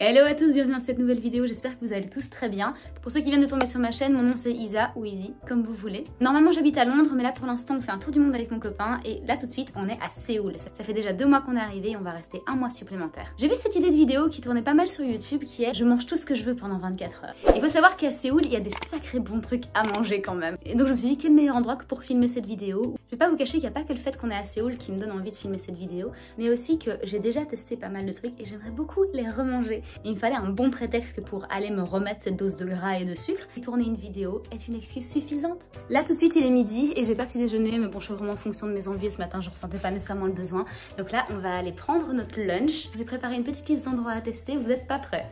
Hello à tous, bienvenue dans cette nouvelle vidéo, j'espère que vous allez tous très bien. Pour ceux qui viennent de tomber sur ma chaîne, mon nom c'est Isa ou Izzy, comme vous voulez. Normalement j'habite à Londres, mais là pour l'instant on fait un tour du monde avec mon copain et là tout de suite on est à Séoul. Ça fait déjà 2 mois qu'on est arrivé et on va rester 1 mois supplémentaire. J'ai vu cette idée de vidéo qui tournait pas mal sur YouTube qui est je mange tout ce que je veux pendant 24 heures. Il faut savoir qu'à Séoul il y a des sacrés bons trucs à manger quand même. Et donc je me suis dit quel meilleur endroit que pour filmer cette vidéo. Je vais pas vous cacher qu'il n'y a pas que le fait qu'on est à Séoul qui me donne envie de filmer cette vidéo, mais aussi que j'ai déjà testé pas mal de trucs et j'aimerais beaucoup les remanger. Et il me fallait un bon prétexte que pour aller me remettre cette dose de gras et de sucre. Et tourner une vidéo est une excuse suffisante. Là tout de suite il est midi et j'ai pas petit déjeuner, mais bon je suis vraiment en fonction de mes envies. Ce matin je ressentais pas nécessairement le besoin. Donc là on va aller prendre notre lunch. Je vous ai préparé une petite liste d'endroits à tester, vous n'êtes pas prêts?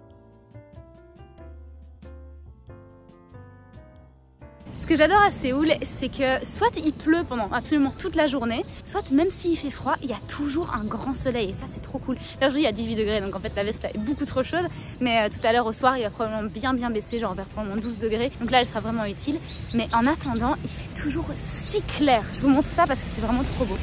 Ce que j'adore à Séoul, c'est que soit il pleut pendant absolument toute la journée, soit même s'il fait froid, il y a toujours un grand soleil et ça c'est trop cool. Là aujourd'hui il y a 18 degrés donc en fait la veste là est beaucoup trop chaude, mais tout à l'heure au soir il va probablement bien baisser, genre vers probablement 12 degrés, donc là elle sera vraiment utile. Mais en attendant, il fait toujours si clair. Je vous montre ça parce que c'est vraiment trop beau.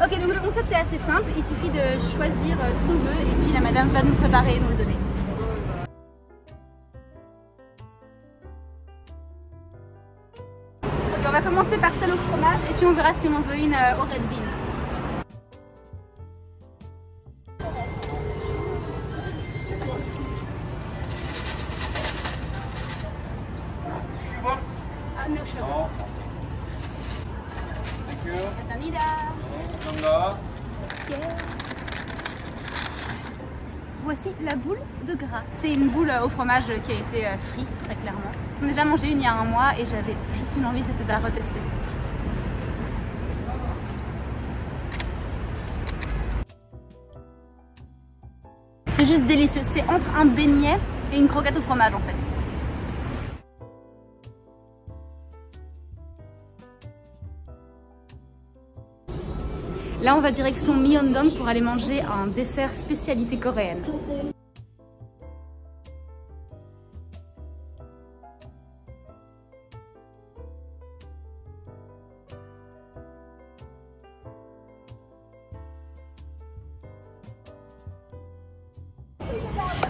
Ok, donc le concept est assez simple, il suffit de choisir ce qu'on veut et puis la madame va nous préparer et nous le donner. Ok, on va commencer par celle au fromage et puis on verra si on en veut une au red bean. No sugar. Voici la boule de gras. C'est une boule au fromage qui a été frit, très clairement. J'en ai déjà mangé une il y a 1 mois et j'avais juste une envie, c'était de la retester. C'est juste délicieux, c'est entre un beignet et une croquette au fromage en fait. Là, on va direction Myeongdong pour aller manger un dessert spécialité coréenne.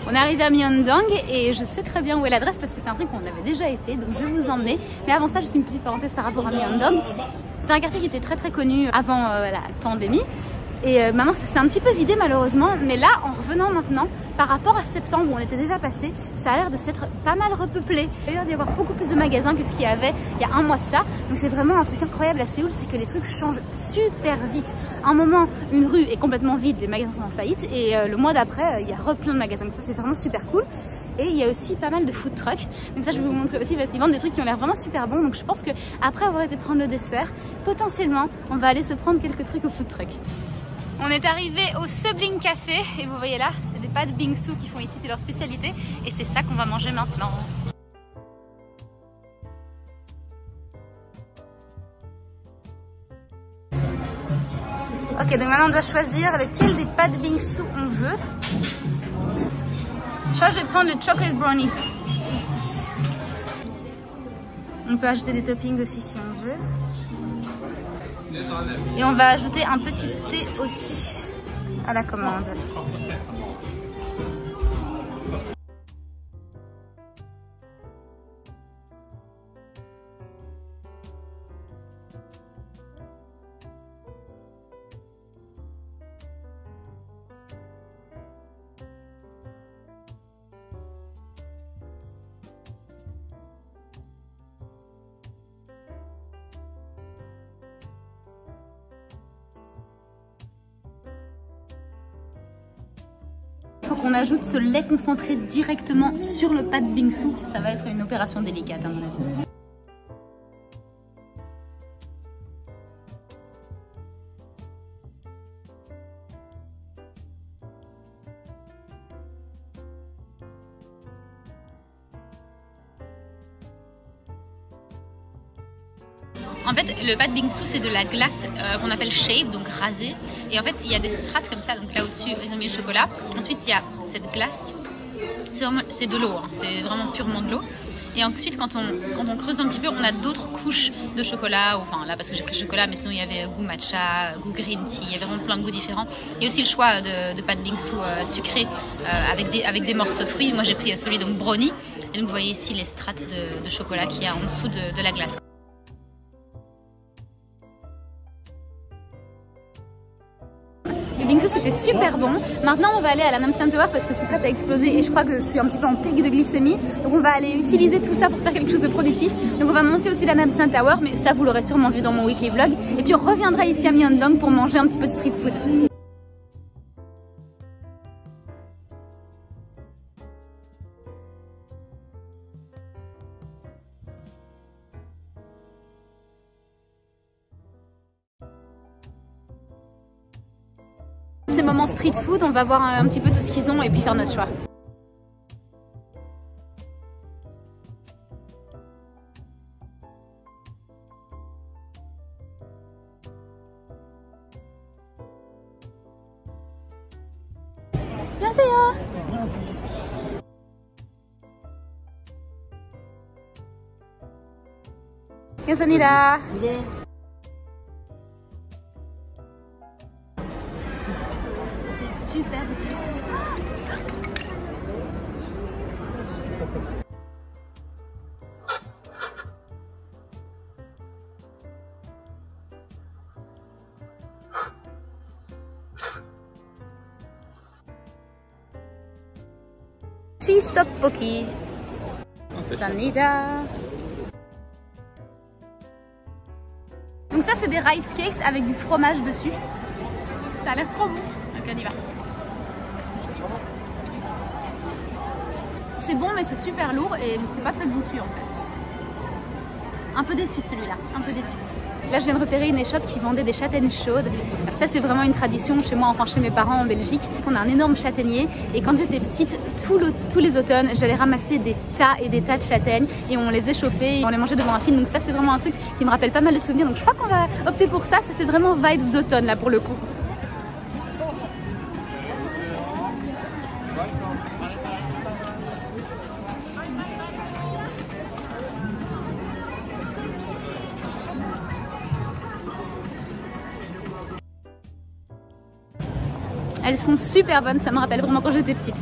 On est arrivé à Myeongdong et je sais très bien où est l'adresse parce que c'est un truc qu'on avait déjà été, donc je vais vous emmener. Mais avant ça, juste une petite parenthèse par rapport à Myeongdong. C'était un quartier qui était très connu avant la pandémie et maintenant ça s'est un petit peu vidé malheureusement, mais là en revenant maintenant par rapport à septembre où on était déjà passé, ça a l'air de s'être pas mal repeuplé. Il a l'air d'y avoir beaucoup plus de magasins que ce qu'il y avait il y a 1 mois de ça, donc c'est vraiment un truc incroyable à Séoul, c'est que les trucs changent super vite. Un moment une rue est complètement vide, les magasins sont en faillite et le mois d'après il y a plein de magasins, donc ça c'est vraiment super cool. Et il y a aussi pas mal de food trucks, donc ça je vais vous montrer aussi, ils vendent des trucs qui ont l'air vraiment super bons, donc je pense que après avoir été prendre le dessert, potentiellement on va aller se prendre quelques trucs au food truck. On est arrivé au Subling Café et vous voyez là, c'est des pâtes bingsu qu'ils font ici, c'est leur spécialité et c'est ça qu'on va manger maintenant. Ok, donc maintenant on doit choisir lequel des pâtes bingsu on veut. Je crois que je vais prendre le chocolate brownie. On peut ajouter des toppings aussi si on veut. Et on va ajouter un petit thé aussi à la commande. Il faut qu'on ajoute ce lait concentré directement sur le pâte bingsu. Ça va être une opération délicate à mon avis. En fait, le pad bingsu, c'est de la glace qu'on appelle shave, donc rasée. Et en fait, il y a des strates comme ça. Donc là au-dessus, ils ont mis le chocolat. Ensuite, il y a cette glace. C'est de l'eau, hein. C'est vraiment purement de l'eau. Et ensuite, quand on creuse un petit peu, on a d'autres couches de chocolat. Enfin, là, parce que j'ai pris le chocolat, mais sinon, il y avait goût matcha, goût green tea. Il y avait vraiment plein de goûts différents. Et aussi le choix de pâte bingsu sucré avec des morceaux de fruits. Moi, j'ai pris celui donc brownie. Et donc, vous voyez ici les strates de chocolat qu'il y a en dessous de la glace. Le bingsu c'était super bon. Maintenant on va aller à la Namsan Tower parce que c'est prêt à exploser et je crois que je suis un petit peu en pic de glycémie. Donc on va aller utiliser tout ça pour faire quelque chose de productif. Donc on va monter aussi la Namsan Tower, mais ça vous l'aurez sûrement vu dans mon weekly vlog. Et puis on reviendra ici à Myeongdong pour manger un petit peu de street food. Ces moments street food, on va voir un petit peu tout ce qu'ils ont et puis faire notre choix. 안녕하세요. 감사합니다. Super. Cheese tteokbokki. Sanida. Donc ça c'est des rice cakes avec du fromage dessus. Ça a l'air trop bon. Donc on y va. C'est bon mais c'est super lourd et c'est pas très goûtu en fait. Un peu déçu de celui-là, un peu déçu. Là je viens de repérer une échoppe qui vendait des châtaignes chaudes. Ça c'est vraiment une tradition chez moi, enfin chez mes parents en Belgique. On a un énorme châtaignier et quand j'étais petite, tous les automnes, j'allais ramasser des tas et des tas de châtaignes et on les faisait chauffer, on les mangeait devant un film. Donc ça c'est vraiment un truc qui me rappelle pas mal de souvenirs. Donc je crois qu'on va opter pour ça, ça fait vraiment vibes d'automne là pour le coup. Elles sont super bonnes, ça me rappelle vraiment quand j'étais petite.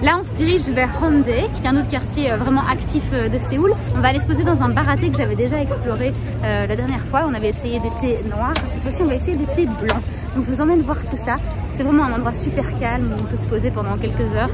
Là on se dirige vers Hongdae, qui est un autre quartier vraiment actif de Séoul. On va aller se poser dans un bar à thé que j'avais déjà exploré la dernière fois. On avait essayé des thés noirs, cette fois-ci on va essayer des thés blancs. Donc je vous emmène voir tout ça. C'est vraiment un endroit super calme où on peut se poser pendant quelques heures.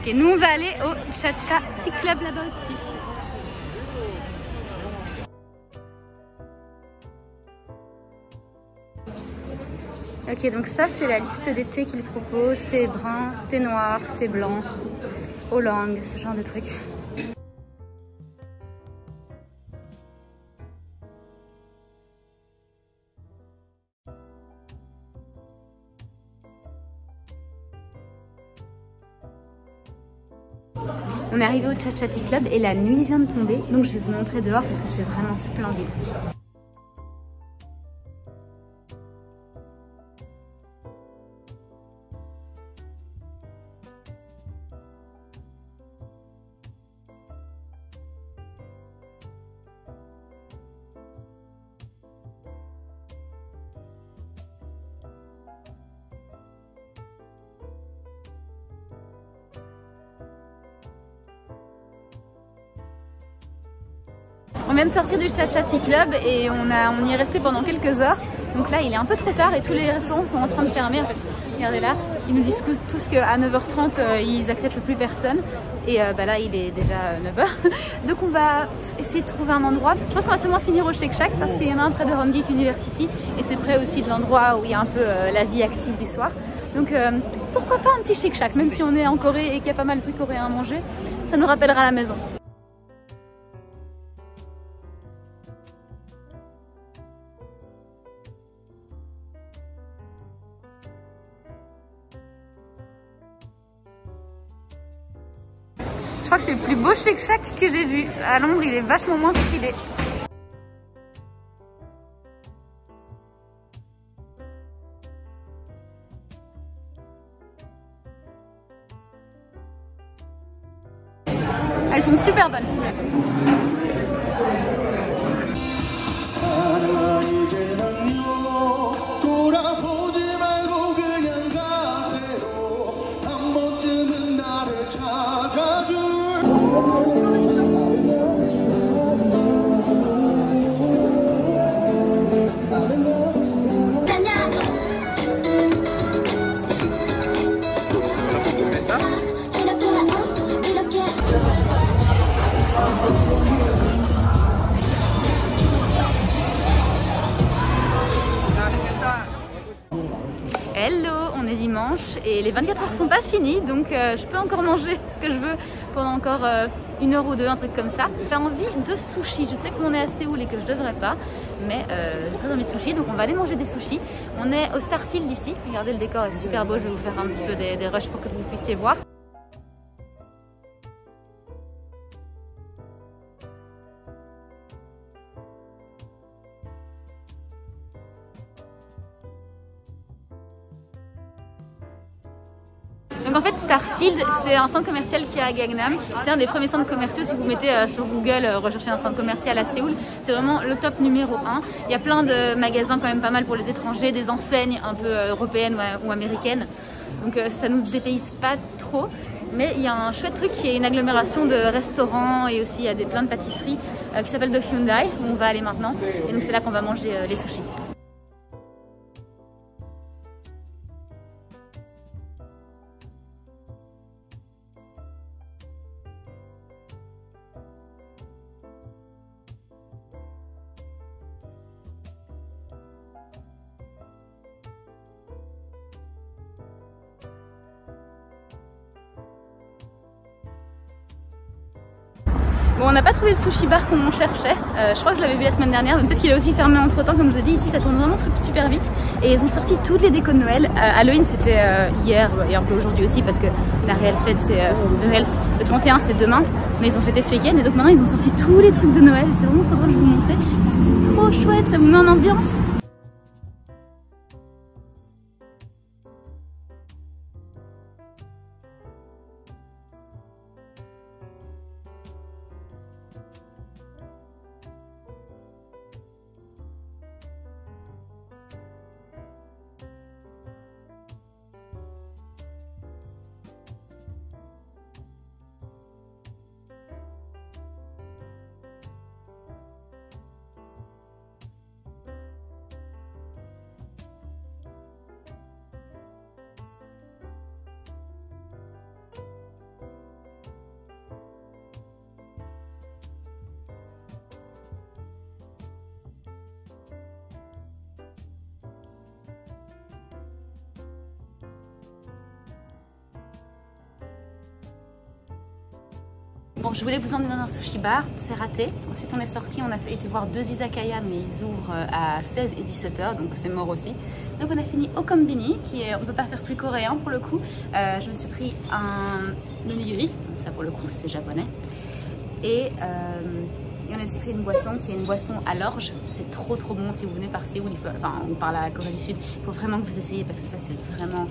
Et nous on va aller au Cha-Cha Tea Club là-bas au-dessus. Ok, donc ça c'est la liste des thés qu'ils proposent. Thé brun, thé noir, thé blanc, oolong, ce genre de trucs. On est arrivé au Cha-Cha Tea Club et la nuit vient de tomber, donc je vais vous montrer dehors parce que c'est vraiment splendide. On vient de sortir du Cha-Cha Tea Club et on y est resté pendant quelques heures. Donc là il est un peu trop tard et tous les restaurants sont en train de fermer. En fait, regardez là, ils nous disent tous qu'à 9h30 ils acceptent plus personne. Et là il est déjà 9h. Donc on va essayer de trouver un endroit. Je pense qu'on va sûrement finir au Shake Shack parce qu'il y en a un près de Home Geek University. Et c'est près aussi de l'endroit où il y a un peu la vie active du soir. Donc pourquoi pas un petit Shake Shack, même si on est en Corée et qu'il y a pas mal de trucs coréens à manger, ça nous rappellera la maison. Je crois que c'est le plus beau Shake Shack que j'ai vu. À Londres, il est vachement moins stylé. Elles sont super bonnes. Hello, on est dimanche et les 24 heures sont pas finies, donc je peux encore manger ce que je veux pendant encore 1 heure ou 2, un truc comme ça. J'ai envie de sushi. Je sais qu'on est à Séoul et que je devrais pas, mais j'ai très envie de sushi, donc on va aller manger des sushis. On est au Starfield ici. Regardez, le décor est super beau. Je vais vous faire un petit peu des rushs pour que vous puissiez voir. Donc en fait Starfield c'est un centre commercial qui est à Gangnam. C'est un des premiers centres commerciaux. Si vous mettez sur Google rechercher un centre commercial à Séoul, c'est vraiment le top numéro 1. Il y a plein de magasins quand même pas mal pour les étrangers, des enseignes un peu européennes ou américaines. Donc ça nous dépayse pas trop. Mais il y a un chouette truc qui est une agglomération de restaurants et aussi il y a plein de pâtisseries qui s'appelle The Hyundai où on va aller maintenant. Et donc c'est là qu'on va manger les sushis. Bon, on n'a pas trouvé le sushi bar qu'on cherchait. Je crois que je l'avais vu la semaine dernière, mais peut-être qu'il est aussi fermé entre temps. Comme je vous ai dit, ici ça tourne vraiment super vite. Et ils ont sorti toutes les décos de Noël. Halloween c'était hier et un peu aujourd'hui aussi parce que la réelle fête c'est le 31 c'est demain. Mais ils ont fêté ce week-end et donc maintenant ils ont sorti tous les trucs de Noël. C'est vraiment trop drôle, je vais vous montrer parce que c'est trop chouette, ça vous met en ambiance. Bon, je voulais vous emmener dans un sushi bar, c'est raté. Ensuite on est sorti, on a été voir 2 izakaya mais ils ouvrent à 16 et 17h donc c'est mort aussi. Donc on a fini au Konbini qui est, on ne peut pas faire plus coréen pour le coup. Je me suis pris un onigiri, donc ça pour le coup c'est japonais. Et on a aussi pris une boisson qui est une boisson à l'orge. C'est trop bon. Si vous venez par Séoul, ou par la Corée du Sud, il faut vraiment que vous essayiez parce que ça c'est vraiment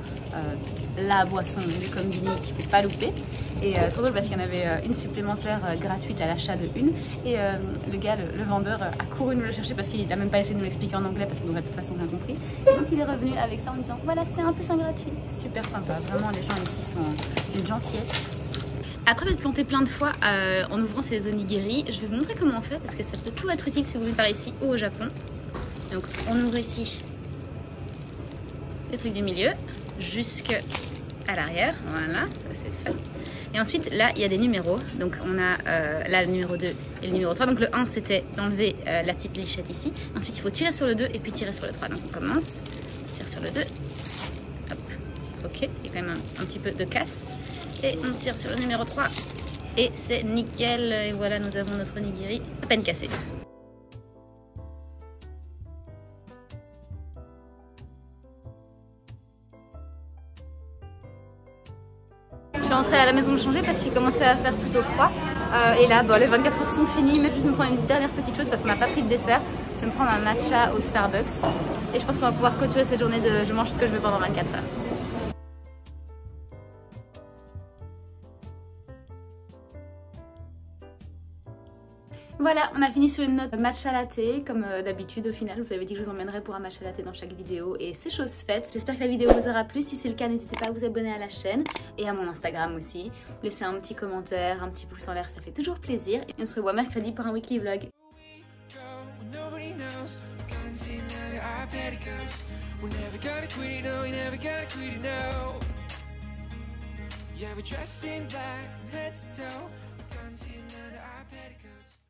la boisson du Konbini qu'il ne faut pas louper. Et trop drôle parce qu'il y en avait une supplémentaire gratuite à l'achat de une. Et le gars, le vendeur, a couru nous le chercher parce qu'il n'a même pas essayé de nous l'expliquer en anglais parce qu'on aurait de toute façon rien compris. Et donc il est revenu avec ça en disant voilà, c'était un peu ça gratuit. Super sympa. Vraiment, les gens ici sont une gentillesse. Après m'être planté plein de fois en ouvrant ces onigiri, je vais vous montrer comment on fait parce que ça peut toujours être utile si vous venez par ici ou au Japon. Donc on ouvre ici les trucs du milieu jusqu'à l'arrière, voilà, ça c'est fait. Et ensuite là il y a des numéros, donc on a là le numéro 2 et le numéro 3. Donc le 1 c'était d'enlever la petite lichette ici, ensuite il faut tirer sur le 2 et puis tirer sur le 3. Donc on commence, on tire sur le 2, hop, ok, il y a quand même un petit peu de casse, et on tire sur le numéro 3 et c'est nickel. Et voilà, nous avons notre nigiri à peine cassé. Je suis rentrée à la maison me changer parce qu'il commençait à faire plutôt froid. Et là, bon, les 24 heures sont finies, mais juste me prendre une dernière petite chose parce qu'on n'a pas pris de dessert. Je vais me prendre un matcha au Starbucks. Et je pense qu'on va pouvoir clôturer cette journée de je mange ce que je veux pendant 24 heures. Voilà, on a fini sur une note matcha latte, comme d'habitude au final. Vous avez dit que je vous emmènerais pour un matcha latte dans chaque vidéo et c'est chose faite. J'espère que la vidéo vous aura plu. Si c'est le cas, n'hésitez pas à vous abonner à la chaîne et à mon Instagram aussi. Laissez un petit commentaire, un petit pouce en l'air, ça fait toujours plaisir. Et on se revoit mercredi pour un weekly vlog. Yeah, we're dressed in black, head to toe, guns hidden under our petticoats.